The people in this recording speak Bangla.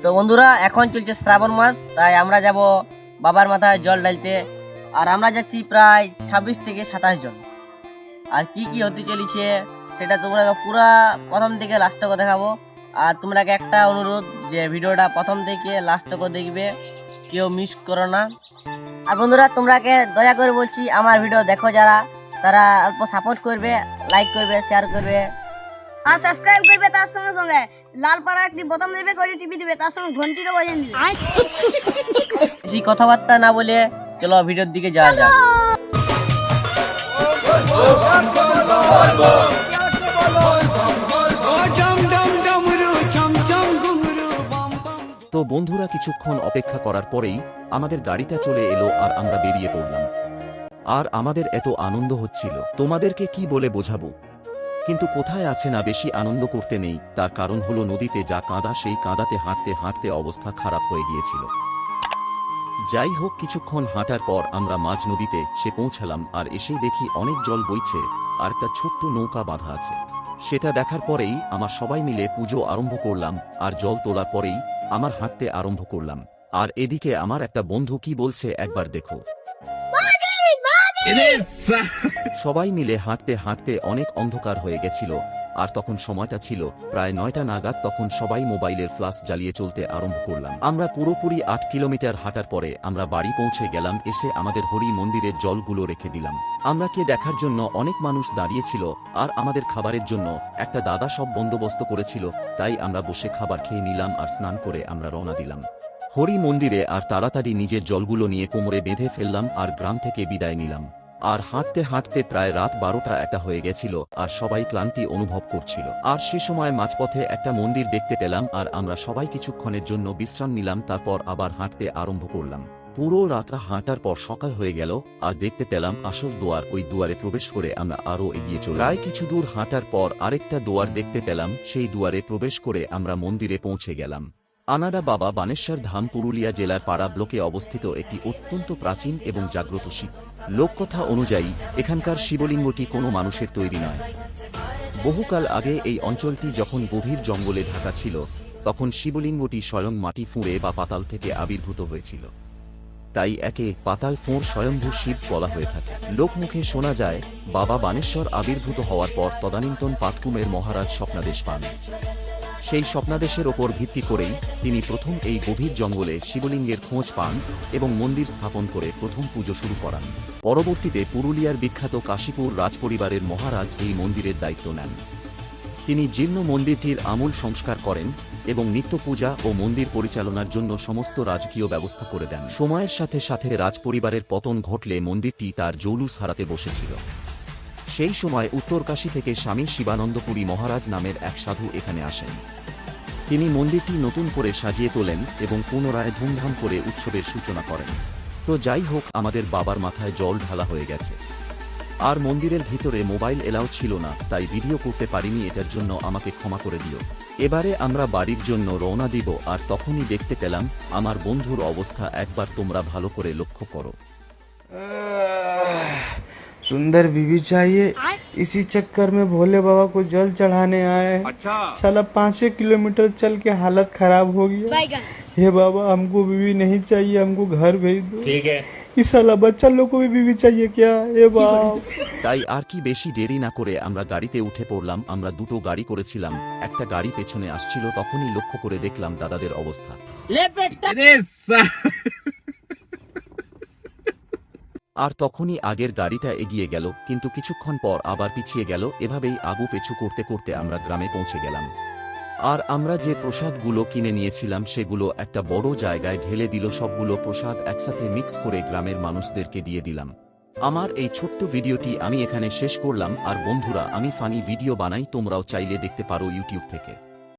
তো বন্ধুরা এখন চলছে শ্রাবণ মাস, তাই আমরা যাব বাবার মাথায় জল ঢালতে। আর আমরা যাচ্ছি প্রায় 26 থেকে 27 জন। আর কি কি হতে চলেছে সেটা তোমরা পুরা প্রথম থেকে লাস্ট তক দেখাবো। আর তোমরা একটা অনুরোধ যে ভিডিওটা প্রথম থেকে লাস্ট তক দেখবে, কেউ মিস করো না। আর বন্ধুরা তোমরাকে দয়া করে বলছি, আমার ভিডিও দেখো যারা, তারা অল্প সাপোর্ট করবে, লাইক করবে, শেয়ার করবে আর সাবস্ক্রাইব করবে। তার সঙ্গে সঙ্গে লাল পাড়া একটি বোতাম দেবে, করে টিপি দিবে, তার সঙ্গে ঘন্টিরও বাজিয়ে দিবে। বেশি কথাবার্তা না বলে চলো ভিডিওর দিকে যাওয়া যাক। তো বন্ধুরা কিছুক্ষণ অপেক্ষা করার পরেই আমাদের গাড়িটা চলে এলো আর আমরা বেরিয়ে পড়লাম। আর আমাদের এত আনন্দ হচ্ছিল, তোমাদেরকে কি বলে বোঝাবো। কিন্তু কোথায় আছে না বেশি আনন্দ করতে নেই, তার কারণ হলো নদীতে যা কাদা, সেই কাদাতে হাঁটতে হাঁটতে অবস্থা খারাপ হয়ে গিয়েছিল। যাই হোক, কিছুক্ষণ হাঁটার পর আমরা মাঝ নদীতে সে পৌঁছালাম আর এসেই দেখি অনেক জল বইছে আর একটা ছোট্ট নৌকা বাঁধা আছে। সেটা দেখার পরেই আমার সবাই মিলে পুজো আরম্ভ করলাম আর জল তোলার পরেই আমার হাঁটতে আরম্ভ করলাম। আর এদিকে আমার একটা বন্ধু কি বলছে একবার দেখো। সবাই মিলে হাঁটতে হাঁটতে অনেক অন্ধকার হয়ে গেছিল আর তখন সময়টা ছিল প্রায় 9টা নাগাদ। তখন সবাই মোবাইলের ফ্ল্যাশ জ্বালিয়ে চলতে আরম্ভ করলাম। আমরা পুরোপুরি 8 কিলোমিটার হাঁটার পরে আমরা বাড়ি পৌঁছে গেলাম। এসে আমাদের হরি মন্দিরের জলগুলো রেখে দিলাম। আমরা কে দেখার জন্য অনেক মানুষ দাঁড়িয়েছিল আর আমাদের খাবারের জন্য একটা দাদা সব বন্দোবস্ত করেছিল, তাই আমরা বসে খাবার খেয়ে নিলাম আর স্নান করে আমরা রওনা দিলাম হরি মন্দিরে। আর তাড়াতাড়ি নিজের জলগুলো নিয়ে কোমরে বেঁধে ফেললাম আর গ্রাম থেকে বিদায় নিলাম। আর হাঁটতে হাঁটতে প্রায় রাত 12টা হয়ে গেছিল আর সবাই ক্লান্তি অনুভব করছিল। আর সে সময় মাঝপথে একটা মন্দির দেখতে পেলাম আর আমরা সবাই কিছুক্ষণের জন্য বিশ্রাম নিলাম, তারপর আবার হাঁটতে আরম্ভ করলাম। পুরো রাতটা হাঁটার পর সকাল হয়ে গেল আর দেখতে পেলাম আসল দুয়ার। ওই দুয়ারে প্রবেশ করে আমরা আরো এগিয়ে চললাম। প্রায় কিছু দূর হাঁটার পর আরেকটা দুয়ার দেখতে পেলাম। সেই দুয়ারে প্রবেশ করে আমরা মন্দিরে পৌঁছে গেলাম। আনাড়া বাবা বানেশ্বর ধাম পুরুলিয়া জেলার পাড়া ব্লকে অবস্থিত একটি অত্যন্ত প্রাচীন এবং জাগ্রত শিব। লোককথা অনুযায়ী এখানকার শিবলিঙ্গটি কোনো মানুষের তৈরি নয়। বহুকাল আগে এই অঞ্চলটি যখন গভীর জঙ্গলে ঢাকা ছিল, তখন শিবলিঙ্গটি স্বয়ং মাটি ফুঁড়ে বা পাতাল থেকে আবির্ভূত হয়েছিল। তাই একে পাতাল ফোঁড় স্বয়ম্ভূ শিব বলা হয়ে থাকে। লোকমুখে শোনা যায়, বাবা বানেশ্বর আবির্ভূত হওয়ার পর তদানীন্তন পাটকুমের মহারাজ স্বপ্নাদেশ পান। সেই স্বপ্নাদেশের ওপর ভিত্তি করেই তিনি প্রথম এই গভীর জঙ্গলে শিবলিঙ্গের খোঁজ পান এবং মন্দির স্থাপন করে প্রথম পুজো শুরু করান। পরবর্তীতে পুরুলিয়ার বিখ্যাত কাশীপুর রাজপরিবারের মহারাজ এই মন্দিরের দায়িত্ব নেন। তিনি জীর্ণ মন্দিরটির আমূল সংস্কার করেন এবং নিত্য পূজা ও মন্দির পরিচালনার জন্য সমস্ত রাজকীয় ব্যবস্থা করে দেন। সময়ের সাথে সাথে রাজপরিবারের পতন ঘটলে মন্দিরটি তার জৌলুস হারাতে বসেছিল। সেই সময় উত্তরকাশী থেকে স্বামী শিবানন্দপুরী মহারাজ নামের এক সাধু এখানে আসেন। তিনি মন্দিরটি নতুন করে সাজিয়ে তোলেন এবং পুনরায় ধুমধাম করে উৎসবের সূচনা করেন। তো যাই হোক, আমাদের বাবার মাথায় জল ঢালা হয়ে গেছে আর মন্দিরের ভিতরে মোবাইল এলাও ছিল না, তাই ভিডিও করতে পারিনি। এটার জন্য আমাকে ক্ষমা করে দিও। এবারে আমরা বাড়ির জন্য রওনা দিব আর তখনই দেখতে পেলাম আমার বন্ধুর অবস্থা। একবার তোমরা ভালো করে লক্ষ্য করো। सुंदर बीवी चाहिए, इसी चक्कर में भोले बाबा को जल चढ़ाने आए। अच्छा। साला 5 किलोमीटर चल के हालत खराब हो गया। हे बाबा, हमको बीवी नहीं चाहिए, हमको घर भेज दो। ठीक है। इस साला बच्चा लोग को भी बीवी चाहिए क्या? हे बाप। তাই আর কি বেশি দেরি না করে আমরা গাড়িতে উঠে পড়লাম। আমরা দুটো গাড়ি করেছিলাম, একটা গাড়ি পেছনে আসছিল। তখনই লক্ষ্য করে দেখলাম দাদাদের অবস্থা। আর তখনই আগের গাড়িটা এগিয়ে গেল, কিন্তু কিছুক্ষণ পর আবার পিছিয়ে গেল। এভাবেই আগু পেছু করতে করতে আমরা গ্রামে পৌঁছে গেলাম। আর আমরা যে প্রসাদগুলো কিনে নিয়েছিলাম সেগুলো একটা বড় জায়গায় ঢেলে দিল। সবগুলো প্রসাদ একসাথে মিক্স করে গ্রামের মানুষদেরকে দিয়ে দিলাম। আমার এই ছোট্ট ভিডিওটি আমি এখানে শেষ করলাম। আর বন্ধুরা, আমি ফানি ভিডিও বানাই, তোমরাও চাইলে দেখতে পারো ইউটিউব থেকে।